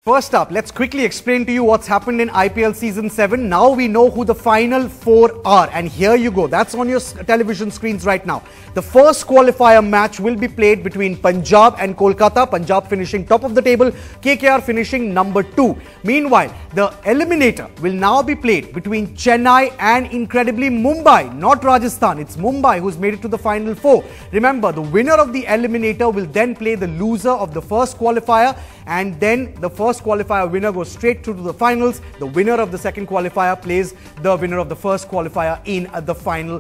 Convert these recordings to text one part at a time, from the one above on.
First up, let's quickly explain to you what's happened in IPL Season 7. Now we know who the final four are. And here you go. That's on your television screens right now. The first qualifier match will be played between Punjab and Kolkata. Punjab finishing top of the table, KKR finishing number 2. Meanwhile, the eliminator will now be played between Chennai and incredibly Mumbai, not Rajasthan. It's Mumbai who's made it to the final four. Remember, the winner of the eliminator will then play the loser of the first qualifier, and then the first qualifier winner goes straight through to the finals. The winner of the second qualifier plays the winner of the first qualifier in the final,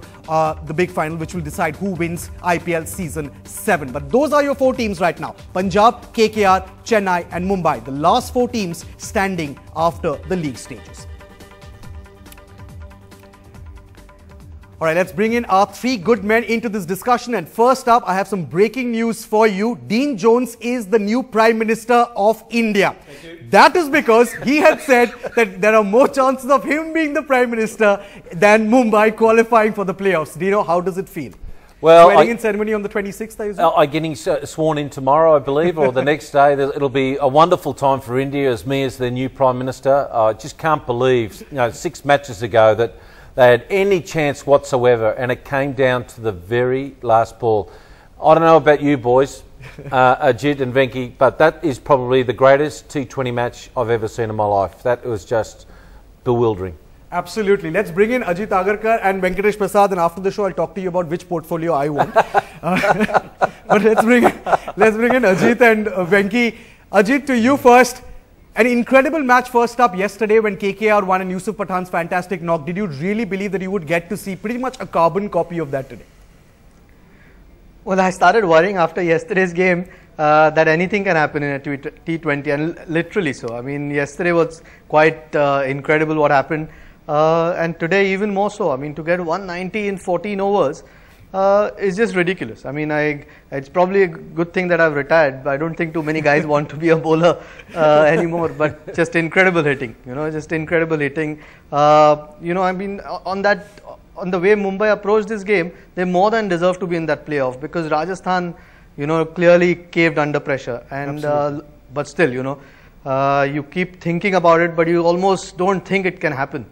the big final, which will decide who wins IPL Season 7. But those are your four teams right now: Punjab, KKR, Chennai and Mumbai. The last four teams standing after the league stages. All right, let's bring in our three good men into this discussion. And first up, I have some breaking news for you. Dean Jones is the new Prime Minister of India. That is because he had said that there are more chances of him being the Prime Minister than Mumbai qualifying for the playoffs. Dino, how does it feel? Well, swearing in ceremony on the 26th, I'm getting sworn in tomorrow, I believe, or the next day. It'll be a wonderful time for India as me as their new Prime Minister. I just can't believe, 6 matches ago that they had any chance whatsoever, and it came down to the very last ball. I don't know about you boys, Ajit and Venki, but that is probably the greatest T20 match I've ever seen in my life. That was just bewildering. Absolutely. Let's bring in Ajit, Agarkar and Venkatesh, Prasad, and after the show I'll talk to you about which portfolio I want. But let's bring in Ajit and Venki. Ajit, to you first. An incredible match first up yesterday when KKR won and Yusuf Pathan's fantastic knock. Did you really believe that you would get to see pretty much a carbon copy of that today? Well, I started worrying after yesterday's game that anything can happen in a T20, and literally so. I mean, yesterday was quite incredible what happened, and today even more so. I mean, to get 190 in 14 overs is just ridiculous. I mean, it's probably a good thing that I've retired. I don't think too many guys want to be a bowler anymore, but just incredible hitting, just incredible hitting. I mean, on the way Mumbai approached this game, they more than deserve to be in that playoff, because Rajasthan, clearly caved under pressure. And but still, you keep thinking about it, but you almost don't think it can happen.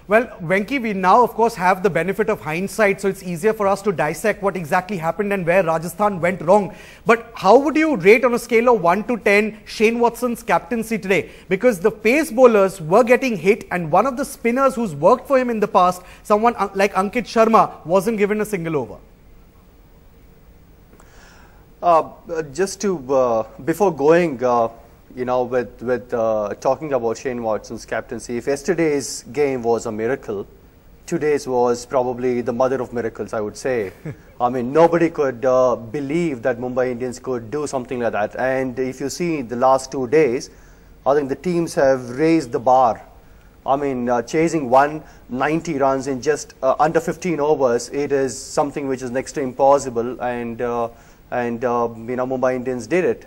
Well, Venki, we now, of course, have the benefit of hindsight, so it's easier for us to dissect what exactly happened and where Rajasthan went wrong. But how would you rate on a scale of 1 to 10 Shane Watson's captaincy today? Because the pace bowlers were getting hit, and one of the spinners who's worked for him in the past, someone like Ankit Sharma, wasn't given a single over. Just to, before going, with talking about Shane Watson's captaincy, if yesterday's game was a miracle, today's was probably the mother of miracles, I would say. I mean, nobody could believe that Mumbai Indians could do something like that. And if you see the last 2 days, I think the teams have raised the bar. I mean, chasing 190 runs in just under 15 overs, it is something which is next to impossible. And Mumbai Indians did it.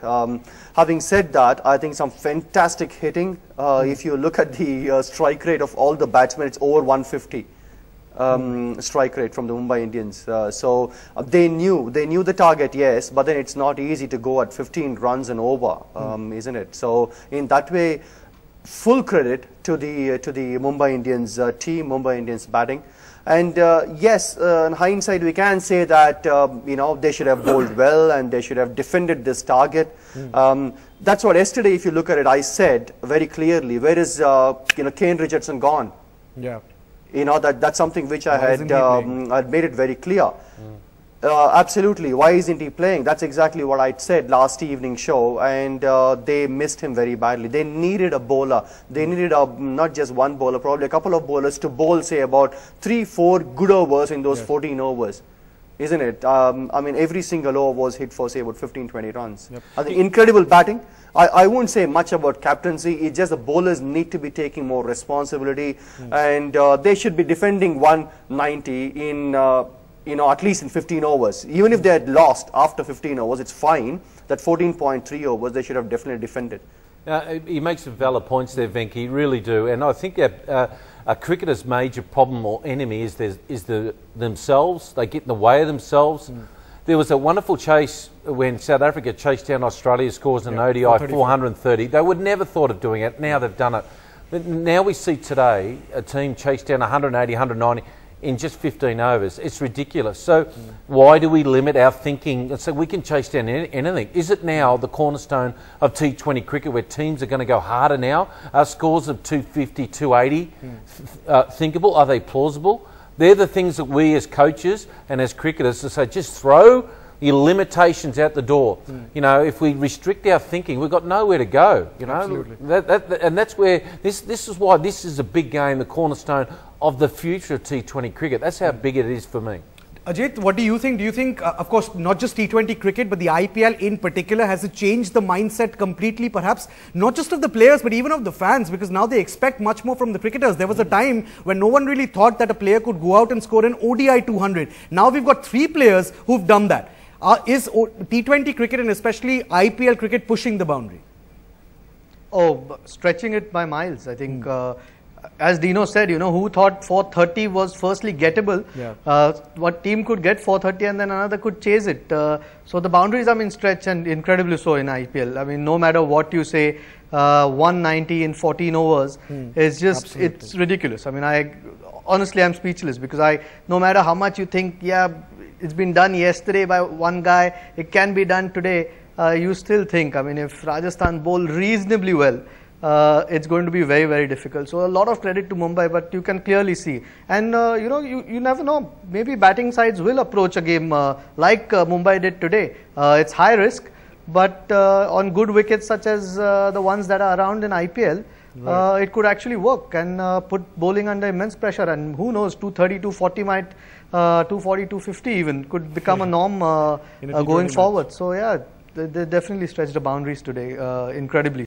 Having said that, I think some fantastic hitting. If you look at the strike rate of all the batsmen, it's over 150 strike rate from the Mumbai Indians. So they knew the target, yes, but then it's not easy to go at 15 runs and over, isn't it? So in that way, full credit to the Mumbai Indians team, Mumbai Indians batting. And yes, in hindsight, we can say that they should have bowled well and they should have defended this target. That's what yesterday, if you look at it, I said very clearly, where is Kane Richardson gone? Yeah. That's something which I had made it very clear. Absolutely. Why isn't he playing? That's exactly what I said last evening show, and they missed him very badly. They needed a bowler. They needed not just one bowler, probably a couple of bowlers to bowl, say, about 3-4 good overs in those 14 overs. Isn't it? I mean, every single over was hit for, say, about 15-20 runs. Yep. I think incredible batting. I won't say much about captaincy. It's just the bowlers need to be taking more responsibility, and they should be defending 190 in at least in 15 overs. Even if they had lost after 15 overs, it's fine. That 14.3 overs, they should have definitely defended. He makes some valid points there, Venki, really do. And I think that a cricketer's major problem or enemy is themselves. They get in the way of themselves. There was a wonderful chase when South Africa chased down Australia's scores in an ODI 430. They would never thought of doing it. Now they've done it. But now we see today a team chase down 180, 190 in just 15 overs. It's ridiculous. So why do we limit our thinking and say we can chase down anything? Is it now the cornerstone of T20 cricket where teams are going to go harder now? Are scores of 250, 280 thinkable? Are they plausible? They're the things that we as coaches and as cricketers to say, just throw your limitations out the door. You know, if we restrict our thinking, we've got nowhere to go. You know, absolutely. And that's where this is why this is a big game, the cornerstone of the future of T20 cricket. That's how big it is for me. Ajit, what do you think? Do you think, of course, not just T20 cricket, but the IPL in particular, has it changed the mindset completely, perhaps, not just of the players, but even of the fans? Because now they expect much more from the cricketers. There was a time when no one really thought that a player could go out and score an ODI 200. Now we've got 3 players who've done that. Is T20 cricket and especially IPL cricket pushing the boundary? Oh, stretching it by miles, I think. As Dino said, you know, who thought 430 was firstly gettable? Yeah. What team could get 430 and then another could chase it? So the boundaries, I mean, stretch, and incredibly so in IPL. I mean, no matter what you say, 190 in 14 overs is just, it's ridiculous. I mean, honestly, I'm speechless because no matter how much you think, yeah, it's been done yesterday by one guy, it can be done today, you still think, I mean, if Rajasthan bowl reasonably well, it's going to be very, very difficult. So a lot of credit to Mumbai, but you can clearly see. And, you know, you never know. Maybe batting sides will approach a game like Mumbai did today. It's high risk, but on good wickets such as the ones that are around in IPL, it could actually work and put bowling under immense pressure. And who knows, 230, 240 might, 240, 250 even could become a norm going forward. So, yeah, they definitely stretched the boundaries today incredibly.